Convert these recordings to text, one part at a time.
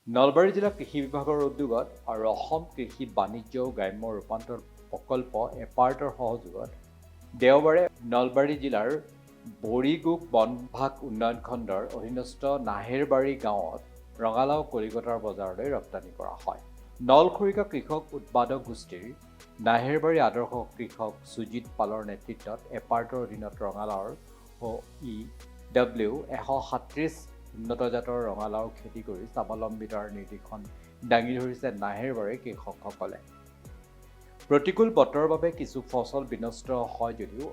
নলবাৰী জিলা কৃষি বিভাগৰ উদ্যোগত আৰু অসম কৃষি বাণিজ্য ও গ্ৰাম্য ৰূপান্তৰ প্ৰকল্প এপাৰ্টৰ সহযোগত দেওবাৰে নলবাৰী জিলাৰ বৰিগুগ বনভাগ উন্নয়ন খণ্ডৰ অধীনস্থ নাহেৰবাৰী গাঁৱত ৰঙালাও কলিকতাৰ বজাৰলৈ ৰপ্তানি কৰা হয়। নলখৰিকা কৃষক উৎপাদক গোষ্ঠীৰ নাহেৰবাৰী আদৰ্শ কৃষক সুজিত পালৰ নেতৃত্বত এপাৰ্টৰ অধীনত ৰঙালাওৰ EW137 উন্নত জাতৰ ৰঙালাওৰ খেতি কৰি স্বাৱলম্বিতাৰ নিৰ্দেশন দাঙি ধৰিছে নাহেৰবাৰীৰ কৃষকসকলে। প্ৰতিকূল বতৰৰ বাবে কিছু ফচল বিনষ্ট হয় যদিও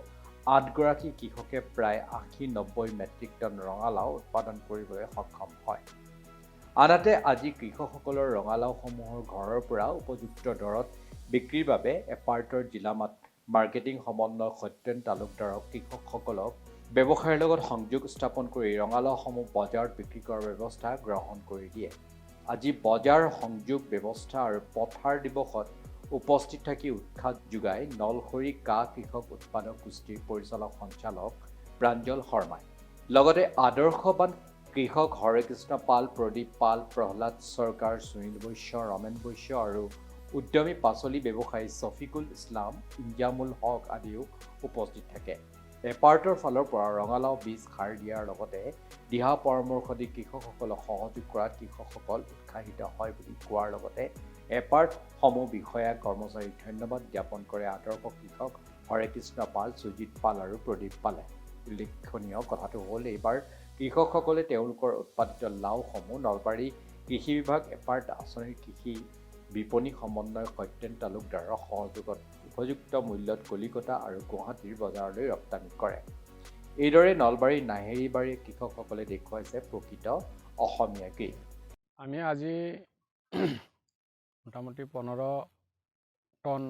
8গৰাকী কৃষকে প্ৰায় 80-90 মেট্ৰিক টন ৰঙালাও উৎপাদন কৰিবলৈ সক্ষম হয়। আনহাতে আজি কৃষকসকলৰ ৰঙালাওসমূহৰ ঘৰৰ পৰা উপযুক্ত দৰত বিক্ৰীৰ বাবে এপাৰ্টৰ জিলা মাৰ্কেটিং সমন্বয়ক সত্যেন তালুকদাৰক কৃষকসকলক ব্যৱসায়ৰ লগত সংযোগ স্থাপন কৰি ৰঙালাওসমূহ বজাৰত বিক্ৰী কৰাৰ ব্যৱস্থা গ্ৰহণ কৰি দিয়ে। আজি বজাৰ সংযোগ ব্যৱস্থা আৰু পথাৰ দিৱসত উপস্থিত থাকি উৎসাহ যোগাই নলখৰি কা কৃষক উৎপাদক গোষ্ঠীৰ পৰিচালক সঞ্চালক প্ৰাঞ্জল শৰ্মাই। লগতে আদৰ্শবান কৃষক হৰেকৃষ্ণ পাল, প্ৰদীপ পাল, প্ৰহ্লাদ চৰকাৰ, সুনীল বৈশ্য, ৰমেন বৈশ্য আৰু উদ্যমী পাচলি ব্যৱসায়ী ছফিকুল ইছলাম, ইনজামুল হক আদিও উপস্থিত থাকে। এপাৰ্টৰ ফালৰ পৰা ৰঙালাও বীজ সাৰ দিয়াৰ লগতে দিহা পৰামৰ্শ দি কৃষকসকলক সহযোগ কৰাত কৃষকসকল উৎসাহিত হয় বুলি কোৱাৰ লগতে এপাৰ্ট সমূহ বিষয়া কৰ্মচাৰীক ধন্যবাদ জ্ঞাপন কৰে আদৰ্শ কৃষক হৰেকৃষ্ণ পাল, সুজিত পাল আৰু প্ৰদীপ পালে। উল্লেখনীয় কথাটো হ'ল এইবাৰ কৃষকসকলে তেওঁলোকৰ উৎপাদিত লাওসমূহ নলবাৰী কৃষি বিভাগ এপাৰ্ট আঁচনিৰ কৃষি বিপণী সমন্বয়ক সত্যেন তালুকদাৰৰ সহযোগত উপযুক্ত মূল্যত কলিকতা আৰু গুৱাহাটীৰ বজাৰলৈ ৰপ্তানি কৰে। এইদৰে নলবাৰীৰ নাহেৰীবাৰীৰ কৃষকসকলে দেখুৱাইছে প্ৰকৃত অসমীয়া কৃষি। আমি আজি মোটামুটি 15 টন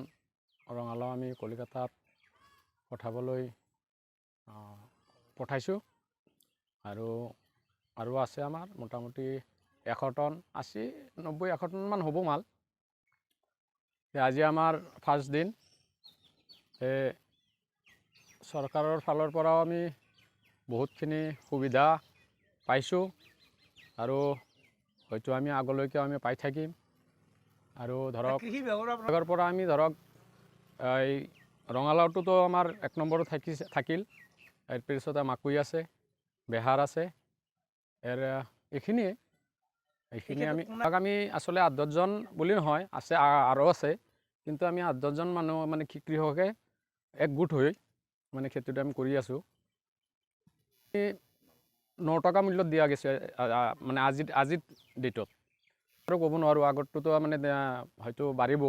ৰঙালাও আমি কলিকতাত পঠাবলৈ পঠাইছোঁ আৰু আছে আমাৰ মোটামুটি 100 টন 80-90-100 টন মান হ'ব মাল। আজি আমাৰ ফাৰ্ষ্ট দিন। চৰকাৰৰ ফালৰ পৰাও আমি বহুতখিনি সুবিধা পাইছোঁ আৰু হয়তো আমি আগলৈকে আমি পাই থাকিম। আৰু ধৰক কৃষি বিভাগৰ পৰা আমি ধৰক এই ৰঙালাওটোতো আমাৰ 1 নম্বৰত থাকিল। ইয়াৰ পিছতে মাকৈ আছে, বেহাৰ আছে, এইখিনি আমি আচলতে 8-10 জন বুলি নহয়, আছে আৰু আছে, কিন্তু আমি 8-10 জন মানুহ মানে কৃষকে একগোট হৈ মানে খেতিটো আমি কৰি আছোঁ। 9 টকা মূল্যত দিয়া গৈছে মানে আজিৰ ডেটত। আৰু ক'ব নোৱাৰোঁ, আগতটোতো মানে হয়তো বাঢ়িব।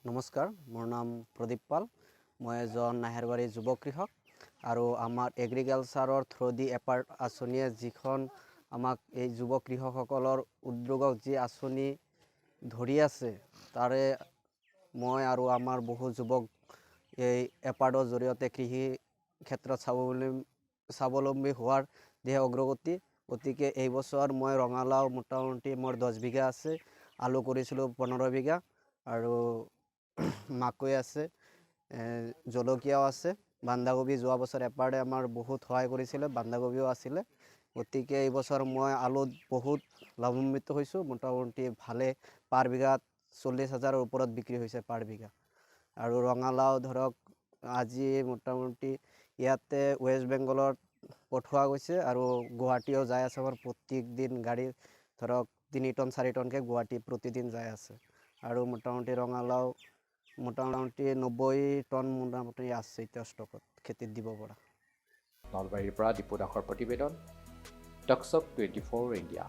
নমস্কাৰ, মোৰ নাম প্ৰদীপ পাল। মই এজন নাহেৰবাৰীৰ যুৱ কৃষক আৰু আমাৰ এগ্ৰিকালচাৰৰ থ্ৰুদি এপাৰ্ট আঁচনিয়ে যিখন আমাক এই যুৱ কৃষকসকলৰ উদ্যোগক যি আঁচনি ধৰি আছে, তাৰে মই আৰু আমাৰ বহু যুৱক এই এপাৰ্টৰ জৰিয়তে কৃষি ক্ষেত্ৰত স্বাৱলম্বী হোৱাৰ দিশে অগ্ৰগতি। গতিকে এই বছৰ মই ৰঙালাও মোটামুটি মোৰ 10 বিঘা আছে, আলু কৰিছিলোঁ 15 বিঘা আৰু মাকৈ আছে, জলকীয়াও আছে, বন্ধাকবি যোৱা বছৰ এপাৰ্টে আমাৰ বহুত সহায় কৰিছিলে, বন্ধাকবিও আছিলে। গতিকে এই বছৰ মই আলুত বহুত লাভান্বিত হৈছোঁ। মোটামুটি ভালে পাৰ বিঘাত 40,000ৰ ওপৰত বিক্ৰী হৈছে পাৰ বিঘা। আৰু ৰঙালাও ধৰক আজি মোটামুটি ইয়াতে ৱেষ্ট বেংগলত পঠোৱা গৈছে আৰু গুৱাহাটীও যাই আছে। আমাৰ প্ৰত্যেক দিন গাড়ী ধৰক 3 টন 4 টনকৈ গুৱাহাটী প্ৰতিদিন যাই আছে। আৰু মোটামুটি ৰঙালাও মোটামুটি 90 টন মোটামুটি আছে এতিয়া ষ্টকত খেতিত দিব পৰা। নলবাৰীৰ পৰা দীপু দাসৰ প্ৰতিবেদন, টকশ্বপ 24 ইণ্ডিয়া।